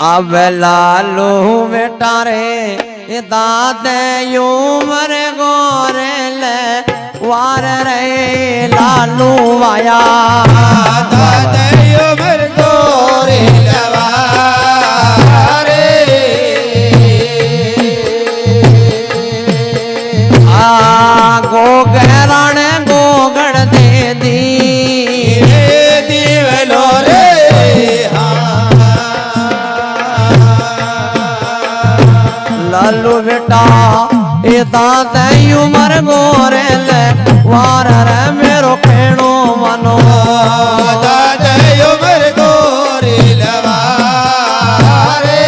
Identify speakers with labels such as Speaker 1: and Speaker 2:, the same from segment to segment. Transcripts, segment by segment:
Speaker 1: अब लालू बेटा रे दादे उमर गोरे ले वार रे लालू वाया
Speaker 2: दादे उमर गोरे लवारे
Speaker 1: गो गहराण गोगड़ दे दी
Speaker 2: दीवलो रे
Speaker 1: लालू बेटा ए दादे उमर गोरे ले वार रे मेरो कहणो मानो
Speaker 2: दादे उमर गोरे लवारे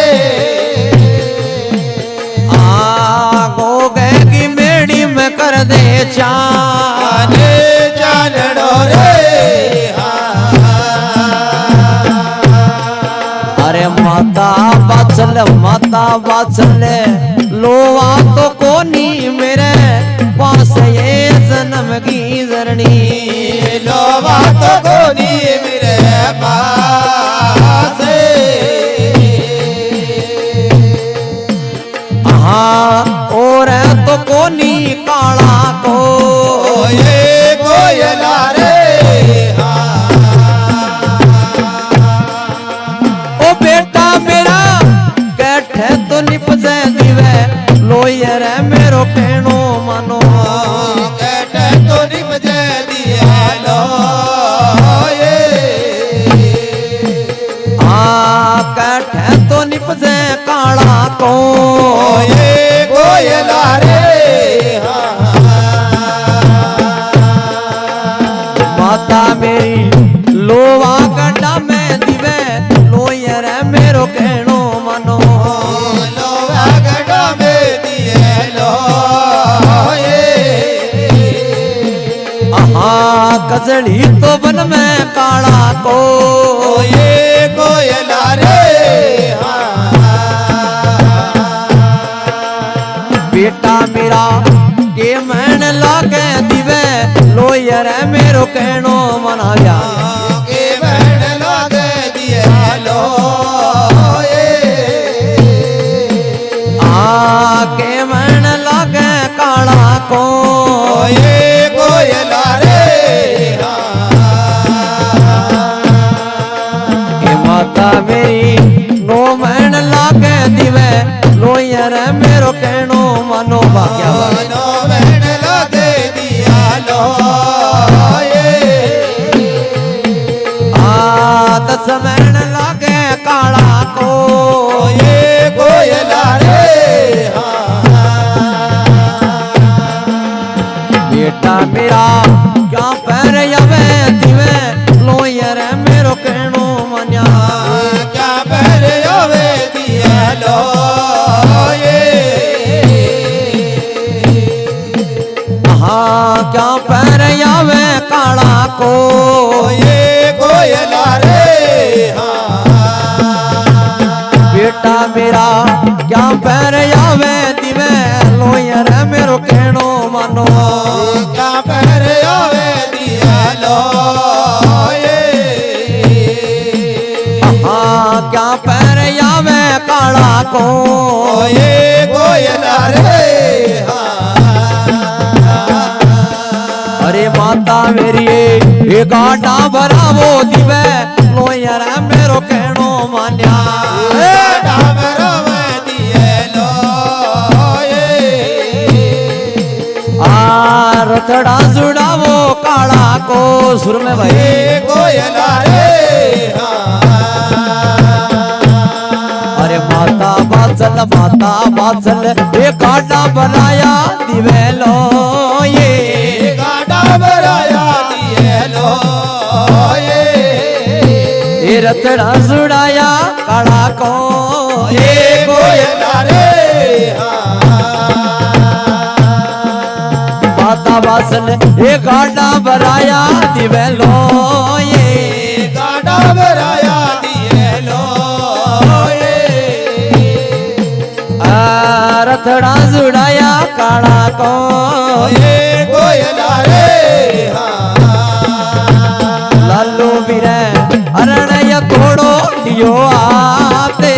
Speaker 1: गो गए की मेड़ी में कर दे चान
Speaker 2: जानड़ो रे
Speaker 1: अरे माता बाचल लोवा तो कोनी मेरे पास ये जन्म की जरनी
Speaker 2: लोवा तो कोनी मेरे पास
Speaker 1: हाँ और तो कोनी काला को
Speaker 2: ये कोयला रे
Speaker 1: ओ बेटा मेरा कैठे तो निपजे दिवे लोयर मेरो कहणो मानो
Speaker 2: कैठे तो निपजे दिया लो ये
Speaker 1: कैठे तो निपजे काला को
Speaker 2: ये कोयला रे
Speaker 1: माता मेरी लोवा गड्ढा में दिवे लोयर मेरो कहणो मानो
Speaker 2: लोवा गड्ढा में दिए लो ये
Speaker 1: कजड़ी तो बन में काला को
Speaker 2: ये कोयला रे
Speaker 1: बेटा मेरा के मैन लागे दिवे लोयर मेरो कहणो मना गया
Speaker 2: के बहन लागे दिए लो ये
Speaker 1: के मैन लागे काला को
Speaker 2: ये कोयला रे
Speaker 1: माता मेरी नो मैन लागे दिवे लोयर मेरो कहणो मानो बाक्या
Speaker 2: नो बहन लागे दिया लो ये
Speaker 1: दस मैन लागे काला को
Speaker 2: ये कोयला रे
Speaker 1: बेटा मेरा क्या पैर यवे दिवे लोयर मेरो कहणो मन्या
Speaker 2: क्या पैर आवे दिया लो ये
Speaker 1: क्या पैर यवे काला को
Speaker 2: ये कोयला रे
Speaker 1: बेटा मेरा क्या पैर यवे दिवे लोयर मेरो कहणो मानो
Speaker 2: क्या पैर आवे दिया लो ये
Speaker 1: क्या पैर यवे काला को
Speaker 2: ये कोयला रे
Speaker 1: अरे माता मेरी ये गाड़ा भरावो दिवे लोयर मेरो कहणो मान्या रथड़ा जुड़ावो काला को सुर में भाई
Speaker 2: कोयला रे
Speaker 1: अरे माता बाचल ये गाड़ा बनाया दिवे लो ये
Speaker 2: गाड़ा भराया दिए लो
Speaker 1: ये रथड़ा जुड़ाया काला को
Speaker 2: ये कोयला रे
Speaker 1: माता बाचल ये गाड़ा बनाया दिवे लो ये
Speaker 2: गाड़ा भराया दिए लो
Speaker 1: रथड़ा जुड़ाया काला को
Speaker 2: ये कोयला रे
Speaker 1: लालू बिरे अरण या थोड़ो लियो आते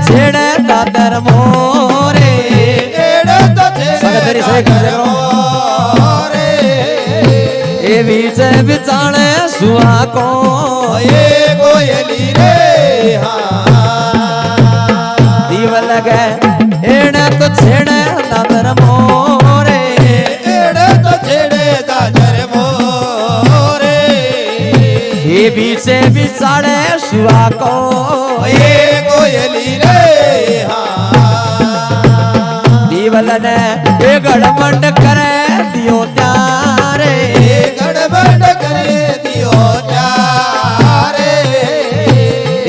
Speaker 1: છેડે દાદર મોરે
Speaker 2: એડે તો છે
Speaker 1: સગતરી સે ગજરો
Speaker 2: રે
Speaker 1: એ વિચે વિચાણે સુઆ કો
Speaker 2: એ કોયલી રે
Speaker 1: દીવ લગે એડે તો છેડે દાદર મોરે
Speaker 2: એડે તો છેડે દાદર મોરે
Speaker 1: એ વિચે વિચાણે સુઆ કો
Speaker 2: એ કોયલી રે
Speaker 1: દીવલને એ ગડમંડ કરે દિયો ત્યારે
Speaker 2: ગડબડ કરે દિયો ત્યારે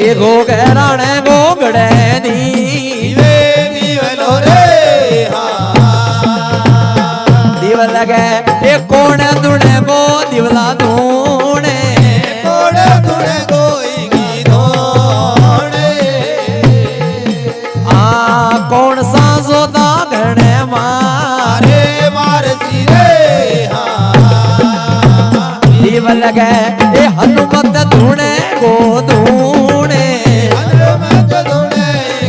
Speaker 1: એ ગોગરાણે ગોગડે ની
Speaker 2: વે દીવલો રે
Speaker 1: દીવ લગે એ કોણ દુણે ગો દીવલા દુણે
Speaker 2: કોડે તુડે કોઈ ગીધોણે
Speaker 1: આ કોણ સાંજો દાગણે મારે
Speaker 2: મારે મારતી રે
Speaker 1: દીવ લગે એ હનુમત ધૂણે ગો ધૂણે
Speaker 2: હનુમત ધૂણે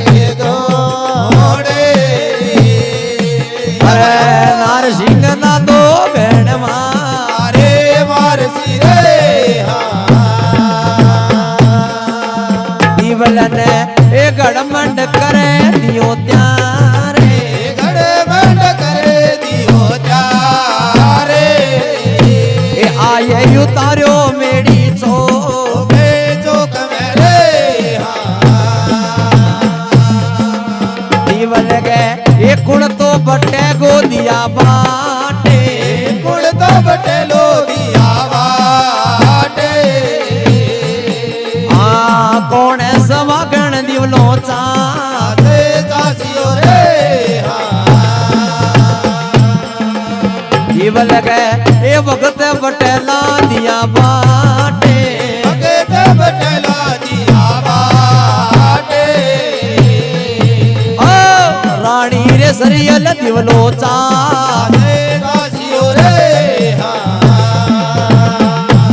Speaker 2: ગીધોણે
Speaker 1: અરે નારસિંહ ના દો ગણ
Speaker 2: મારે મારતી રે
Speaker 1: દીવલને એ ગડમંડ કરે દિયો ત્યારે
Speaker 2: ગડબડ કરે દિયો ત્યારે
Speaker 1: એ આયે ઉતાર્યો મેડી ચો
Speaker 2: બે ચોક મેરે
Speaker 1: દીવ લગે એ કુણ તો બટે ગોદિયા બાટે
Speaker 2: કુળ તો બટેલો દિયા વાટે
Speaker 1: આ કોણે સવાગણ દીવલો ચા
Speaker 2: તે દાસીઓ રે
Speaker 1: દીવ લગે એ વખતે બટેલા દિયા બાટે
Speaker 2: ભગત બટેલા દિયા વાટે
Speaker 1: ઓ રાણી રે સરિયલ દીવલો ચા
Speaker 2: તે દાસીઓ રે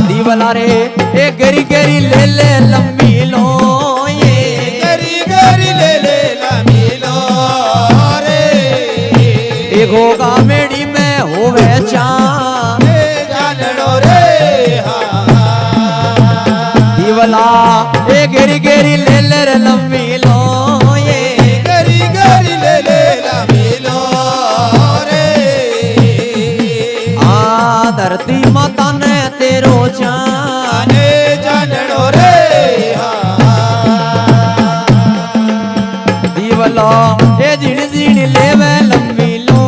Speaker 1: દીવલા રે એ ગરી ગરી લે લે લંબી લો એ
Speaker 2: ગરી ગરી લે લે લમીલો રે
Speaker 1: એ ગોગા મેડી में होवे चा
Speaker 2: તે જાનડો રે
Speaker 1: દીવલા એ ગેરી ગેરી લે લે રે લંબી લો એ
Speaker 2: ગરી ગરી લે લે લમીલો રે
Speaker 1: આ ધરતી માતા ને તેરો ચા
Speaker 2: અને જાનડો રે
Speaker 1: દીવલો એ જીણ જીણ લેવે લંબી લો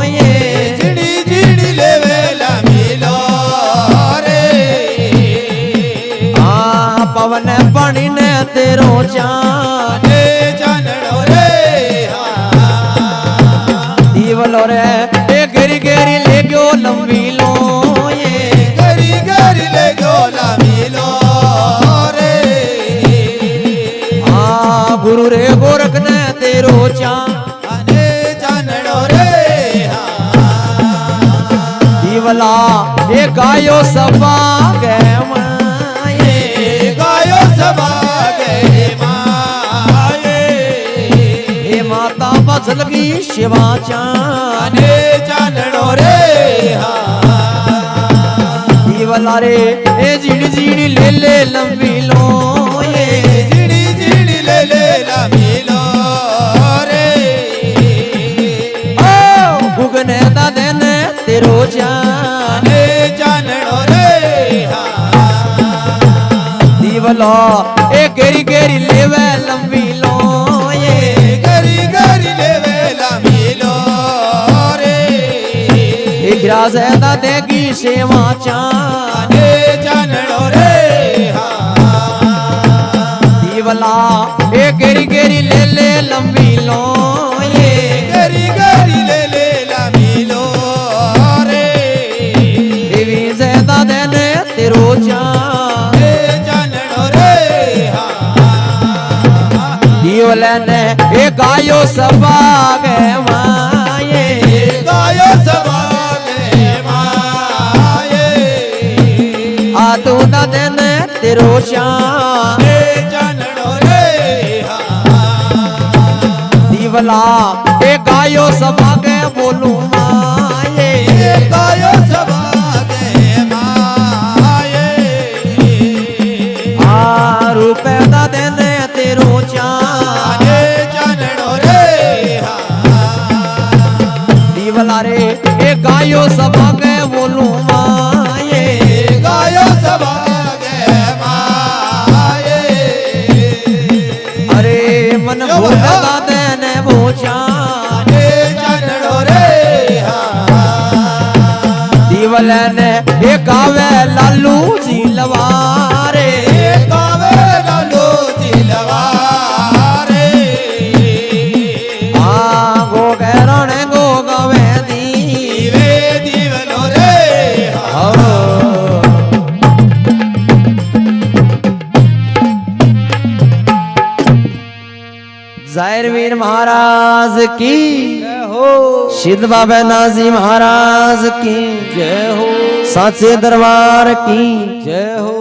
Speaker 1: એ
Speaker 2: જીડી જીડી લેવે લમીલો રે
Speaker 1: આ પવન પાણી ને તેરો ચા
Speaker 2: અને જાનડો રે
Speaker 1: દીવલો રે એ ગેરી ગેરી લે ગયો લંબી લો એ
Speaker 2: ગરી ગરી લે ગયો લમીલો રે
Speaker 1: આ ગુરુ રે ગોરખ ને તેરો ચા
Speaker 2: અને જાનડો રે
Speaker 1: દીવલા એ ગાયો સભા ગે માયે
Speaker 2: ગાયો સભા ગે માયે
Speaker 1: એ માતા બસલગી શિવા ચા
Speaker 2: અને જાનડો રે
Speaker 1: દીવલા રે એ જીડી જીડી લે લે લંબી લો એ
Speaker 2: જીડી જીડી લે લે લમીલો રે
Speaker 1: ઓ ભુગને દાદે ને તેરો ચા
Speaker 2: અને જાનડો રે
Speaker 1: દીવલો એ ગેરી ગેરી લેવે લંબી લો એ
Speaker 2: ગરી ગરી લેવે લમીલો રે
Speaker 1: એ ગ્રાસે દાદે કી સેવા ચા
Speaker 2: અને જાનડો રે
Speaker 1: દીવલા એ ગેરી ગેરી લે લે લંબી લો એ
Speaker 2: ગરી ગરી લે લે લમીલો રે
Speaker 1: દેવી સેતા દેને તેરો ચા
Speaker 2: એ જાનડો રે
Speaker 1: દીવલને એ ગાયો સભા ગે માયે
Speaker 2: ગાયો સભા ગે માયે
Speaker 1: આ તું ના દેને તેરો ચા
Speaker 2: એ જાનડો રે
Speaker 1: दीवला ए गायो सभा के बोलू माये
Speaker 2: गायो सभागे माये
Speaker 1: आ रूपे दा देने तेरो चान
Speaker 2: जानड़ो रे
Speaker 1: दीवला रे ए गायो सभा के बोलू माये
Speaker 2: गायो सभागे माये
Speaker 1: अरे मन भूलदा देने वो चान
Speaker 2: जानड़ो रे
Speaker 1: दीवले ने ए गावे लालू जी लवारे
Speaker 2: गावे लालू दिलवारे
Speaker 1: आ गो गैरण गो गवे दी
Speaker 2: वे दीवलो रे
Speaker 1: जाहिरवीर महाराज की
Speaker 2: जय हो
Speaker 1: सिद्ध बाबा नाजी महाराज की
Speaker 2: जय हो
Speaker 1: साचे दरबार की
Speaker 2: जय हो